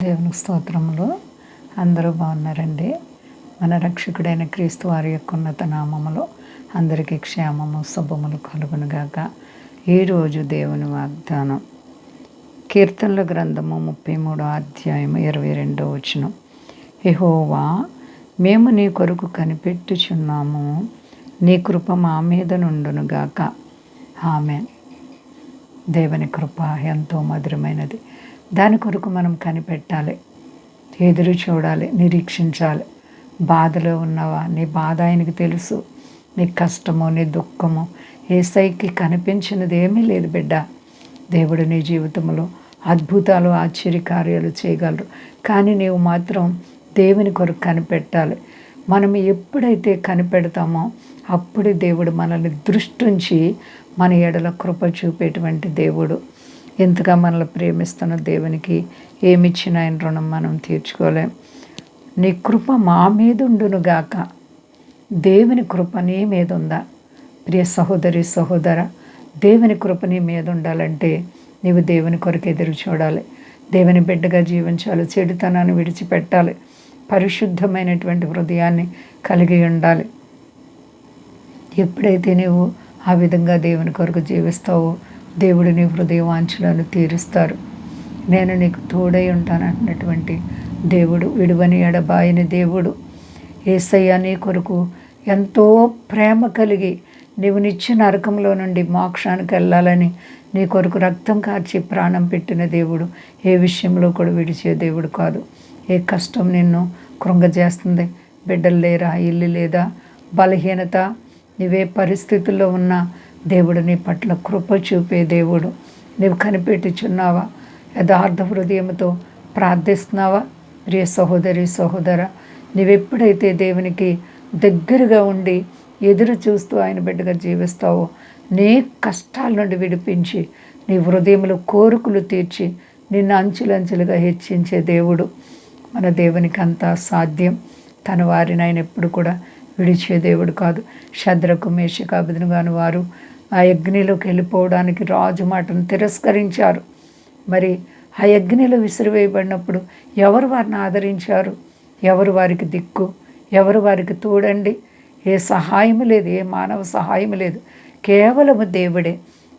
దేవుని స్తోత్రములు. అందరూ బాగున్నారండి. మన రక్షకుడైన క్రీస్తు వారి యొక్క ఉన్నత నామములో అందరికీ క్షేమము శుభములు కలుగునుగాక. ఈరోజు దేవుని వాగ్దానం కీర్తనల గ్రంథము 33 అధ్యాయము 22 వచనం. యెహోవా, మేము నీ కొరకు కనిపెట్టుచున్నాము, నీ కృప మా మీద నుండునుగాక. ఆమేన్. దేవుని కృప ఎంతో మధురమైనది. దాని కొరకు మనం కనిపెట్టాలి, ఎదురు చూడాలి, నిరీక్షించాలి. బాధలో ఉన్నవా? నీ బాధ ఆయనకి తెలుసు. నీ కష్టమో నీ దుఃఖమో యేసయ్యకి కనిపించినది ఏమీ లేదు బిడ్డ. దేవుడు నీ జీవితంలో అద్భుతాలు ఆశ్చర్యకార్యాలు చేయగలరు. కానీ నీవు మాత్రం దేవుని కొరకు కనిపెట్టాలి. మనం ఎప్పుడైతే కనిపెడతామో అప్పుడు దేవుడు మనల్ని దృష్టించి మన ఎడల కృప చూపేటువంటి దేవుడు. ఎంతగా మనల్ని ప్రేమిస్తున్న దేవునికి ఏమిచ్చిన ఆయన రుణం మనం తీర్చుకోలేం. నీ కృప మా మీద ఉండునుగాక. దేవుని కృప నీ మీద ఉందా? ప్రియ సహోదరి సహోదర, దేవుని కృప నీ మీద ఉండాలంటే నీవు దేవుని కొరకు ఎదురు చూడాలి. దేవుని బిడ్డగా జీవించాలి. చెడుతనాన్ని విడిచిపెట్టాలి. పరిశుద్ధమైనటువంటి హృదయాన్ని కలిగి ఉండాలి. ఎప్పుడైతే నీవు ఆ విధంగా దేవుని కొరకు జీవిస్తావో దేవుడు నీ హృదయ వాంఛలను తీరుస్తారు. నేను నీకు తోడై ఉంటానంటున్నటువంటి దేవుడు, విడువని ఎడబాయని దేవుడు. యేసయ్య నీ కొరకు ఎంతో ప్రేమ కలిగి నీవు నిత్య నరకంలో నుండి మోక్షానికి వెళ్ళాలని నీ కొరకు రక్తం కార్చి ప్రాణం పెట్టిన దేవుడు. ఏ విషయంలో కూడా విడిచే దేవుడు కాదు. ఏ కష్టం నిన్ను కృంగజేస్తుంది? బిడ్డలు లేరా? ఇల్లు లేదా? బలహీనత, నీవే పరిస్థితుల్లో ఉన్నా దేవుడు నీ పట్ల కృప చూపే దేవుడు. నీవు కనిపెట్టుచున్నావా? యథార్థ హృదయంతో ప్రార్థిస్తున్నావా? ప్రియ సహోదరి సహోదర, నీవెప్పుడైతే దేవునికి దగ్గరగా ఉండి ఎదురు చూస్తూ ఆయన బిడ్డగా జీవిస్తావో నీ కష్టాల నుండి విడిపించి నీ హృదయంలో కోరికలు తీర్చి నిన్ను అంచులంచులుగా హెచ్చించే దేవుడు. మన దేవునికి అంతా సాధ్యం. తన వారిని ఆయన ఎప్పుడు కూడా విడిచే దేవుడు కాదు. శద్రకు మేషకు అబేద్నెగోను వారు ఆ అగ్నిలోకి వెళ్ళిపోవడానికి రాజు మాటను తిరస్కరించారు. మరి ఆ అగ్నిలో విసిరివేయబడినప్పుడు ఎవరు వారిని ఆదరించారు? ఎవరు వారికి దిక్కు? ఎవరు వారికి తోడండి? ఏ సహాయం లేదు, ఏ మానవ సహాయం లేదు. కేవలము దేవుడే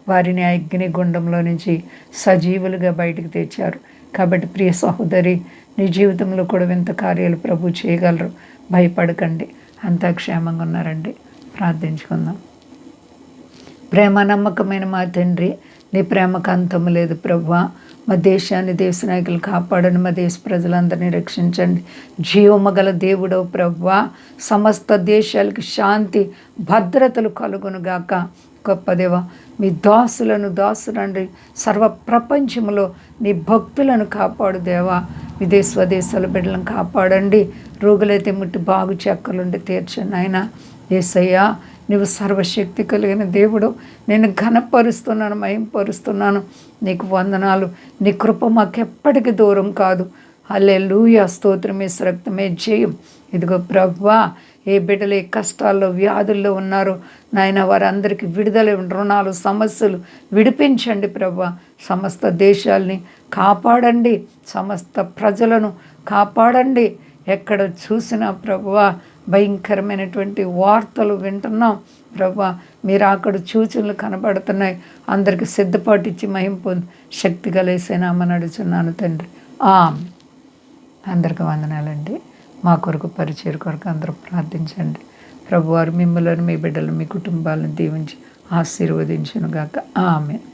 వారిని ఆ అగ్ని గుండంలో నుంచి సజీవులుగా బయటకు తెచ్చారు. కాబట్టి ప్రియ సహోదరి, నీ జీవితంలో కూడా వింత కార్యాలు ప్రభు చేయగలరు. భయపడకండి. అంతా క్షేమంగా ఉన్నారండి. ప్రార్థించుకుందాం. ప్రేమ నమ్మకమైన మా తండ్రి, నీ ప్రేమకు అంతము లేదు ప్రభువా. మా దేశాన్ని, దేశ నాయకులు కాపాడండి. మా దేశ ప్రజలందరినీ రక్షించండి. జీవము గల దేవుడవు ప్రభువా. సమస్త దేశాలకి శాంతి భద్రతలు కలుగునుగాక. గొప్ప దేవ, మీ దాసులండి సర్వ ప్రపంచంలో నీ భక్తులను కాపాడు దేవా. విదేశ స్వదేశాల బిడ్డలను కాపాడండి. రోగులైతే ముట్టి బాగు చెక్కలుండి తీర్చండి ఆయన. యేసయ్యా, నీవు సర్వశక్తి కలిగిన దేవుడు. నేను ఘనపరుస్తున్నాను, మహింపరుస్తున్నాను. నీకు వందనాలు. నీ కృప మాకెప్పటికీ దూరం కాదు. హల్లెలూయా. స్తోత్రమే రక్తమే జయం. ఇదిగో ప్రభువా, ఏ బిడ్డలు ఏ కష్టాల్లో వ్యాధుల్లో ఉన్నారో నాయన వారందరికీ విడుదల, రుణాలు, సమస్యలు విడిపించండి ప్రభువా. సమస్త దేశాల్ని కాపాడండి. సమస్త ప్రజలను కాపాడండి. ఎక్కడ చూసినా ప్రభువా భయంకరమైనటువంటి వార్తలు వింటున్నాం ప్రభువా. మీరు అక్కడ సూచనలు కనబడుతున్నాయి. అందరికి సిద్ధపాటు ఇచ్చి మహిమ పొంది శక్తి కలిసేనామని అడుగుచున్నాను తండ్రి. అందరికి వందనాలండి. మా కొరకు పరిచయ కొరకు అందరూ ప్రార్థించండి. ప్రభువారు మిమ్మల్ని, మీ బిడ్డలు, మీ కుటుంబాలను దీవించి ఆశీర్వదించునుగాక. ఆమేన్.